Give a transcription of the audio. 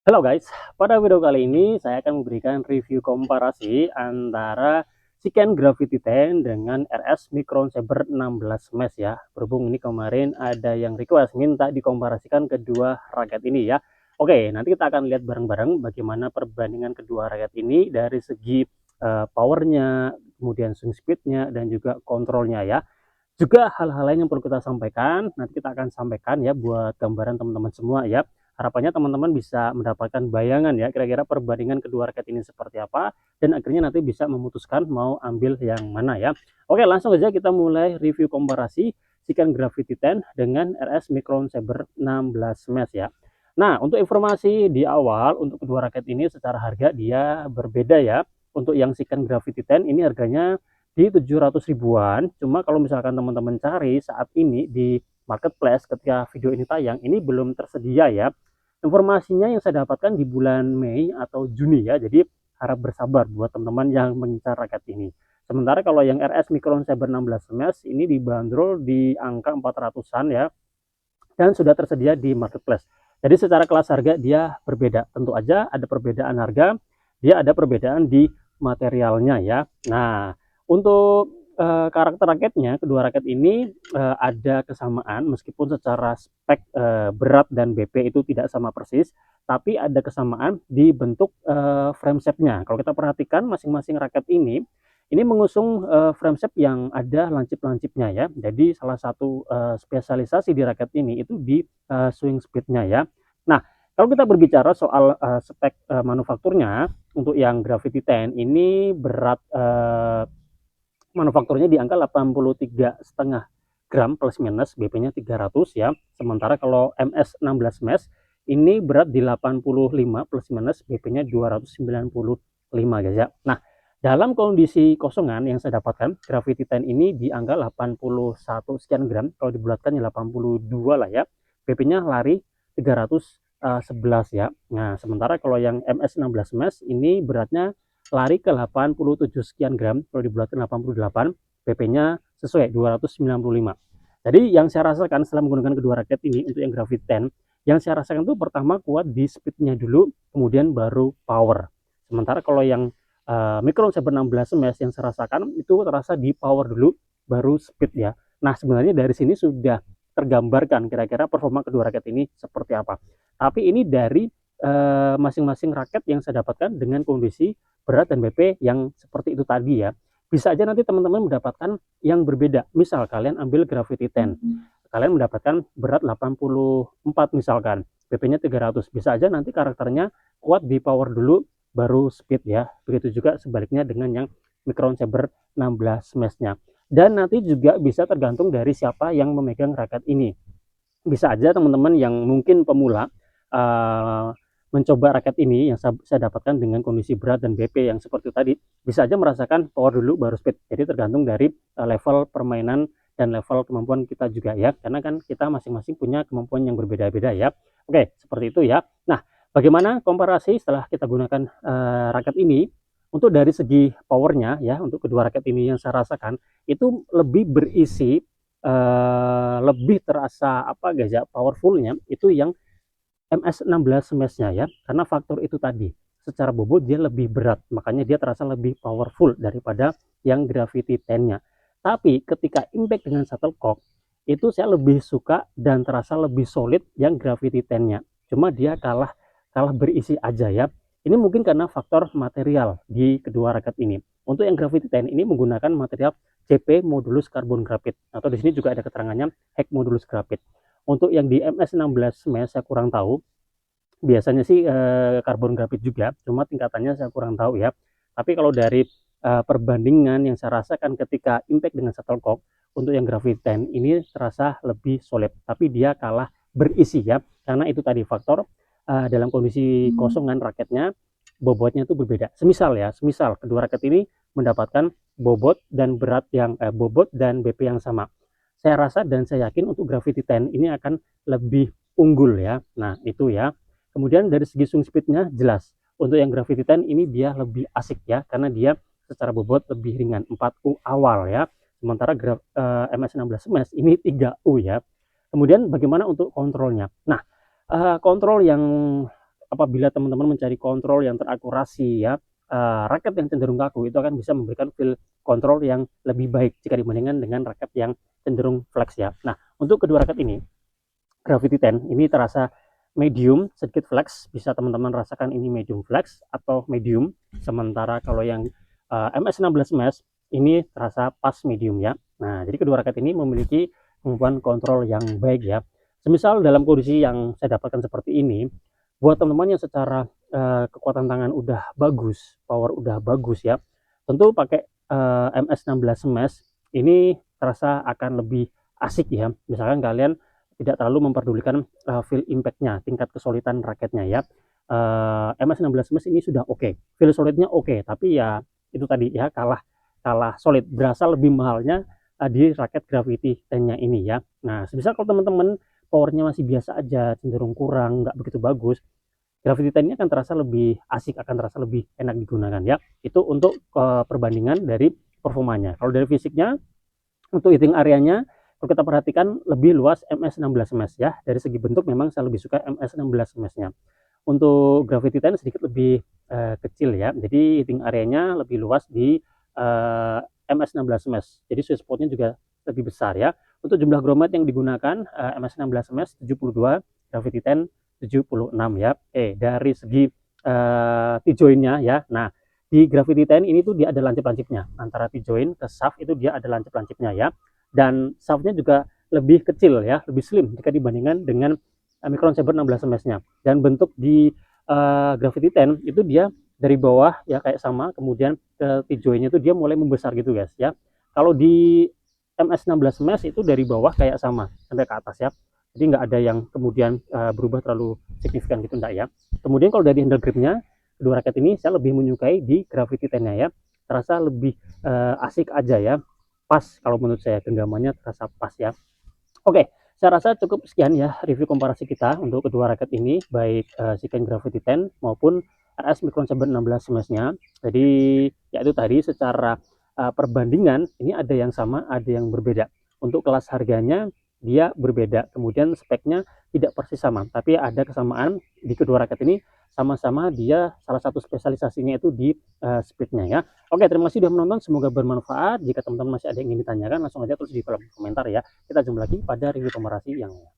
Halo guys, pada video kali ini saya akan memberikan review komparasi antara Siken Gravity 10 dengan RS Micron Saber 16 Mesh ya. Berhubung ini kemarin ada yang request minta dikomparasikan kedua raket ini ya. Oke, nanti kita akan lihat bareng-bareng bagaimana perbandingan kedua raket ini dari segi powernya, kemudian swing speednya, dan juga kontrolnya ya. Juga hal-hal lain yang perlu kita sampaikan, nanti kita akan sampaikan ya buat gambaran teman-teman semua ya. Harapannya teman-teman bisa mendapatkan bayangan ya kira-kira perbandingan kedua raket ini seperti apa, dan akhirnya nanti bisa memutuskan mau ambil yang mana ya. Oke, langsung aja kita mulai review komparasi Siken Gravity 10 dengan RS Micron Saber 16 Mesh ya. Nah, untuk informasi di awal untuk kedua raket ini secara harga dia berbeda ya. Untuk yang Siken Gravity 10 ini harganya di 700 ribuan. Cuma kalau misalkan teman-teman cari saat ini di marketplace ketika video ini tayang, ini belum tersedia ya. Informasinya yang saya dapatkan di bulan Mei atau Juni ya. Jadi harap bersabar buat teman-teman yang mengincar raket ini. Sementara kalau yang RS Micron Saber 16 Mesh ini dibanderol di angka 400-an ya, dan sudah tersedia di marketplace. Jadi secara kelas harga dia berbeda. Tentu aja ada perbedaan harga, dia ada perbedaan di materialnya ya. Nah, untuk karakter raketnya, kedua raket ini ada kesamaan meskipun secara spek berat dan BP itu tidak sama persis, tapi ada kesamaan di bentuk frame shape-nya. Kalau kita perhatikan masing-masing raket ini mengusung frameshaft yang ada lancip-lancipnya ya. Jadi salah satu spesialisasi di raket ini itu di swing speednya ya. Nah, kalau kita berbicara soal spek manufakturnya, untuk yang Gravity 10 ini berat manufakturnya di angka 83,5 gram plus minus, BP-nya 300 ya. Sementara kalau MS 16 Mesh ini berat di 85 plus minus, BP-nya 295 guys ya. Nah, dalam kondisi kosongan yang saya dapatkan, Gravity 10 ini di angka 81 sekian gram, kalau dibulatkan ya 82 lah ya. BP-nya lari 311 ya. Nah, sementara kalau yang MS 16 Mesh ini beratnya lari ke 87 sekian gram, kalau dibulatkan 88, PP-nya sesuai 295. Jadi yang saya rasakan setelah menggunakan kedua raket ini untuk yang Gravity 10, yang saya rasakan itu pertama kuat di speednya dulu, kemudian baru power. Sementara kalau yang Micron Saber 16 Mesh yang saya rasakan itu terasa di power dulu, baru speed ya. Nah, sebenarnya dari sini sudah tergambarkan kira-kira performa kedua raket ini seperti apa. Tapi ini dari masing-masing raket yang saya dapatkan dengan kondisi berat dan BP yang seperti itu tadi ya. Bisa aja nanti teman-teman mendapatkan yang berbeda. Misal kalian ambil Gravity 10, kalian mendapatkan berat 84 misalkan, BP-nya 300. Bisa aja nanti karakternya kuat di power dulu, baru speed ya. Begitu juga sebaliknya dengan yang Micron Saber 16 Mesh-nya. Dan nanti juga bisa tergantung dari siapa yang memegang raket ini. Bisa aja teman-teman yang mungkin pemula mencoba raket ini yang saya dapatkan dengan kondisi berat dan BP yang seperti tadi, bisa aja merasakan power dulu baru speed. Jadi tergantung dari level permainan dan level kemampuan kita juga ya, karena kan kita masing-masing punya kemampuan yang berbeda-beda ya. Oke, seperti itu ya. Nah, bagaimana komparasi setelah kita gunakan raket ini? Untuk dari segi powernya ya, untuk kedua raket ini yang saya rasakan itu lebih berisi, lebih terasa apa guys ya, powerfulnya itu yang MS16 Smash-nya ya, karena faktor itu tadi, secara bobot dia lebih berat, makanya dia terasa lebih powerful daripada yang Gravity 10-nya. Tapi ketika impact dengan shuttlecock, itu saya lebih suka dan terasa lebih solid yang Gravity 10-nya. Cuma dia kalah kalah berisi aja ya. Ini mungkin karena faktor material di kedua raket ini. Untuk yang Gravity 10 ini menggunakan material CP modulus carbon graphite, atau di sini juga ada keterangannya Heck modulus graphite. Untuk yang di MS16 Mesh saya kurang tahu, biasanya sih karbon grafit juga, cuma tingkatannya saya kurang tahu ya. Tapi kalau dari perbandingan yang saya rasakan ketika impact dengan shuttlecock, untuk yang Gravity 10 ini terasa lebih solid, tapi dia kalah berisi ya, karena itu tadi faktor dalam kondisi kosongan raketnya, bobotnya itu berbeda. Semisal kedua raket ini mendapatkan bobot dan berat yang bobot dan BP yang sama, saya rasa dan saya yakin untuk Gravity 10 ini akan lebih unggul ya. Nah, itu ya. Kemudian dari segi swing speednya jelas. Untuk yang Gravity 10 ini dia lebih asik ya, karena dia secara bobot lebih ringan, 4U awal ya. Sementara MS16 Smash ini 3U ya. Kemudian bagaimana untuk kontrolnya? Nah, kontrol yang apabila teman-teman mencari kontrol yang terakurasi ya, raket yang cenderung kaku itu akan bisa memberikan feel kontrol yang lebih baik jika dibandingkan dengan raket yang cenderung flex ya. Nah, untuk kedua raket ini, Gravity 10 ini terasa medium, sedikit flex, bisa teman-teman rasakan ini medium flex atau medium. Sementara kalau yang MS16 Mesh ini terasa pas medium ya. Nah, jadi kedua raket ini memiliki kemampuan kontrol yang baik ya. Semisal dalam kondisi yang saya dapatkan seperti ini, buat teman-teman yang secara kekuatan tangan udah bagus, power udah bagus ya, tentu pakai MS16 Mesh ini terasa akan lebih asik ya. Misalkan kalian tidak terlalu memperdulikan feel impact-nya, tingkat kesulitan raketnya ya. MS16 Mesh ini sudah oke, feel solidnya oke, tapi ya itu tadi ya, kalah solid, berasa lebih mahalnya di raket Gravity 10-nya ini ya. Nah, sebisa kalau teman-teman powernya masih biasa aja, cenderung kurang, nggak begitu bagus, Gravity 10 ini akan terasa lebih asik, akan terasa lebih enak digunakan ya. Itu untuk perbandingan dari performanya. Kalau dari fisiknya, untuk hitting areanya, kalau kita perhatikan lebih luas MS16 Mesh ya. Dari segi bentuk memang saya lebih suka MS16 Mesh-nya. Untuk Gravity 10 sedikit lebih kecil ya. Jadi hitting areanya lebih luas di MS16 Mesh. Jadi sweet spot-nya juga lebih besar ya. Untuk jumlah grommet yang digunakan MS16 Mesh 72, Gravity 10 76 ya. Dari segi T-join-nya ya. Nah, di Gravity 10 ini tuh dia ada lancip-lancipnya. Antara T-join ke shaft itu dia ada lancip-lancipnya ya. Dan shaftnya juga lebih kecil ya, lebih slim jika dibandingkan dengan Micron Saber 16 Mesh-nya. Dan bentuk di Gravity 10 itu dia dari bawah ya kayak sama, kemudian ke T-join-nya itu dia mulai membesar gitu guys ya. Kalau di MS16 Mesh itu dari bawah kayak sama sampai ke atas ya. Jadi nggak ada yang kemudian berubah terlalu signifikan gitu, enggak ya. Kemudian kalau dari handle grip-nya, kedua raket ini saya lebih menyukai di Gravity 10-nya ya. Terasa lebih asik aja ya. Pas kalau menurut saya, genggamannya terasa pas ya. Oke, saya rasa cukup sekian ya review komparasi kita untuk kedua raket ini, baik Shiken Gravity 10 maupun RS Micron Saber 16 Mesh-nya. Jadi ya itu tadi secara perbandingan ini ada yang sama, ada yang berbeda. Untuk kelas harganya dia berbeda, kemudian speknya tidak persis sama, tapi ada kesamaan di kedua raket ini. Sama-sama dia salah satu spesialisasinya itu di speednya ya. Oke, terima kasih sudah menonton, semoga bermanfaat. Jika teman-teman masih ada yang ingin ditanyakan, langsung aja tulis di kolom komentar ya. Kita jumpa lagi pada review komparasi yang lain.